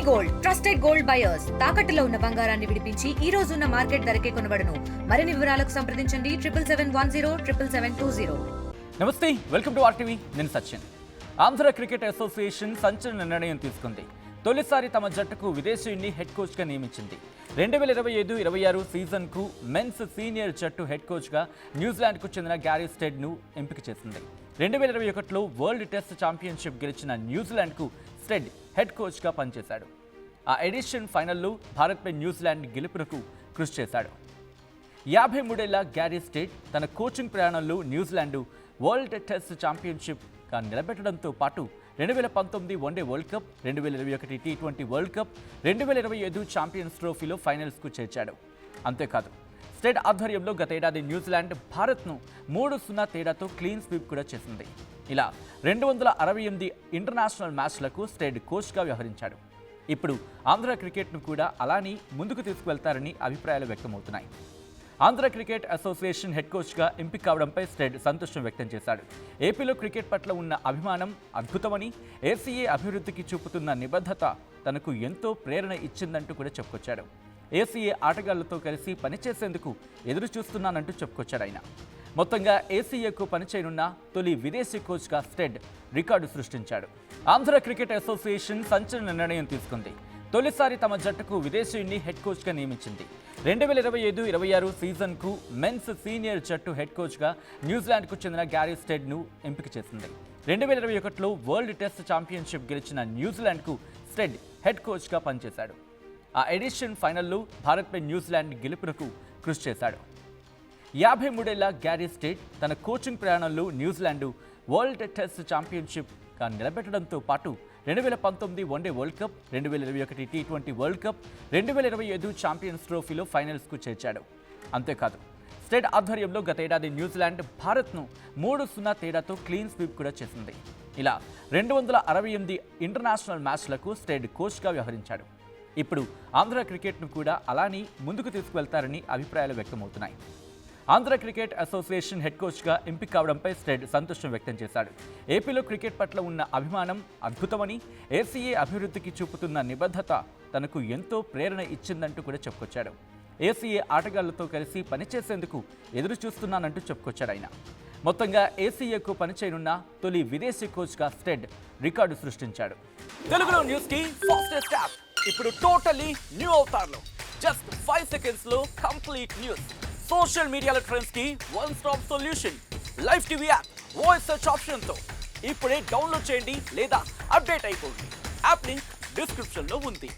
Gold trusted gold buyers తాకట్టులో ఉన్న బంగారాన్ని విడిపించి ఈ రోజు ఉన్న మార్కెట్ ధరకే కొనబడును. మరిన్ని వివరాలకు సంప్రదించండి 7771077720. నమస్తే, వెల్కమ్ టు ఆర్టీవీ. నేను సచిన్. ఆంధ్ర క్రికెట్ అసోసియేషన్ సంచలన నిర్ణయం తీసుకుంది. తొలిసారి తమ జట్టుకు విదేశీయుడిని హెడ్ కోచ్గా నియమించింది. 2025-26 సీజన్కు మెన్స్ సీనియర్ జట్టు హెడ్ కోచ్గా న్యూజిలాండ్కు చెందిన గ్యారీ స్టెడ్ను ఎంపిక చేసింది. 2021లో వరల్డ్ టెస్ట్ ఛాంపియన్షిప్ గెలిచిన న్యూజిలాండ్కు స్టెడ్ హెడ్ కోచ్గా పనిచేశాడు. ఆ ఎడిషన్ ఫైనల్లో భారత్పై న్యూజిలాండ్ గెలుపునకు కృషి చేశాడు. 53 ఏళ్ల గ్యారీ స్టెడ్ తన కోచింగ్ ప్రయాణంలో న్యూజిలాండ్ వరల్డ్ టెస్ట్ ఛాంపియన్షిప్గా నిలబెట్టడంతో పాటు 2019 one day world cup, 2021 T20 world cup, 2025 champions ట్రోఫీలో ఫైనల్స్కు చేర్చాడు. అంతేకాదు, స్టెడ్ ఆధ్వర్యంలో గతేడాది న్యూజిలాండ్ భారత్ను 3-0 తేడాతో క్లీన్ స్వీప్ కూడా చేసింది. ఇలా 268 ఇంటర్నేషనల్ మ్యాచ్లకు స్టెడ్ కోచ్గా వ్యవహరించాడు. ఇప్పుడు ఆంధ్ర క్రికెట్ను కూడా అలానే ముందుకు తీసుకువెళ్తారని అభిప్రాయాలు వ్యక్తమవుతున్నాయి. ఆంధ్ర క్రికెట్ అసోసియేషన్ హెడ్ కోచ్గా ఎంపిక కావడంపై స్టెడ్ సంతోషం వ్యక్తం చేశాడు. ఏపీలో క్రికెట్ పట్ల ఉన్న అభిమానం అద్భుతమని, ఏసీఏ అభివృద్ధికి చూపుతున్న నిబద్ధత తనకు ఎంతో ప్రేరణ ఇచ్చిందంటూ కూడా చెప్పుకొచ్చాడు. ఏసీఏ ఆటగాళ్లతో కలిసి పనిచేసేందుకు ఎదురు చూస్తున్నానంటూ చెప్పుకొచ్చాడు ఆయన. మొత్తంగా ఏసీఏకు పనిచేయనున్న తొలి విదేశీ కోచ్గా స్టెడ్ రికార్డు సృష్టించాడు. ఆంధ్ర క్రికెట్ అసోసియేషన్ సంచలన నిర్ణయం తీసుకుంది. తొలిసారి తమ జట్టుకు విదేశీయుడిని హెడ్ కోచ్గా నియమించింది. 2025-26 సీజన్కు మెన్స్ సీనియర్ జట్టు హెడ్ కోచ్గా న్యూజిలాండ్కు చెందిన గ్యారీ స్టెడ్ను ఎంపిక చేసింది. 2021లో వరల్డ్ టెస్ట్ ఛాంపియన్షిప్ గెలిచిన న్యూజిలాండ్కు స్టెడ్ హెడ్ కోచ్గా పనిచేశాడు. ఆ ఎడిషన్ ఫైనల్లో భారత్పై న్యూజిలాండ్ గెలుపునకు కృషి చేశాడు. 53 ఏళ్ల గ్యారీ స్టెడ్ తన కోచింగ్ ప్రయాణంలో న్యూజిలాండ్ వరల్డ్ టెస్ట్ ఛాంపియన్షిప్గా నిలబెట్టడంతో పాటు 2019 one day world cup, 2021 T20 world cup, 2025 champions ట్రోఫీలో ఫైనల్స్కు చేర్చాడు. అంతేకాదు, స్టెడ్ ఆధ్వర్యంలో గతేడాది న్యూజిలాండ్ భారత్ను 3-0 తేడాతో క్లీన్ స్వీప్ కూడా చేసింది. ఇలా 268 ఇంటర్నేషనల్ మ్యాచ్లకు స్టెడ్ కోచ్గా వ్యవహరించాడు. ఇప్పుడు ఆంధ్ర క్రికెట్ను కూడా అలానే ముందుకు తీసుకువెళ్తారని అభిప్రాయాలు వ్యక్తమవుతున్నాయి. ఆంధ్ర క్రికెట్ అసోసియేషన్ హెడ్ కోచ్గా ఎంపిక కావడంపై స్టెడ్ సంతోషం వ్యక్తం చేశాడు. ఏపీలో క్రికెట్ పట్ల ఉన్న అభిమానం అద్భుతమని, ఏసీఏ అభివృద్ధికి చూపుతున్న నిబద్ధత తనకు ఎంతో ప్రేరణ ఇచ్చిందంటూ కూడా చెప్పుకొచ్చాడు. ఏసీఏ ఆటగాళ్లతో కలిసి పనిచేసేందుకు ఎదురు చూస్తున్నానంటూ చెప్పుకొచ్చాడు ఆయన. మొత్తంగా ఏసీఏకు పనిచేయనున్న తొలి విదేశీ కోచ్గా స్టెడ్ రికార్డు సృష్టించాడు. తెలుగులో న్యూస్ కి ఫాస్టెస్ట్ యాప్ ఇప్పుడు టోటలీ న్యూ అవతార్లో జస్ట్ 5 seconds లో కంప్లీట్ న్యూస్. సోషల్ మీడియాలో ట్రెండ్స్ కి one stop solution. Live TV app voice search option తో ఇప్పుడే డౌన్లోడ్ చేయండి లేదా అప్డేట్ అయిపోండి. యాప్ లింక్ డిస్క్రిప్షన్ లో ఉంది.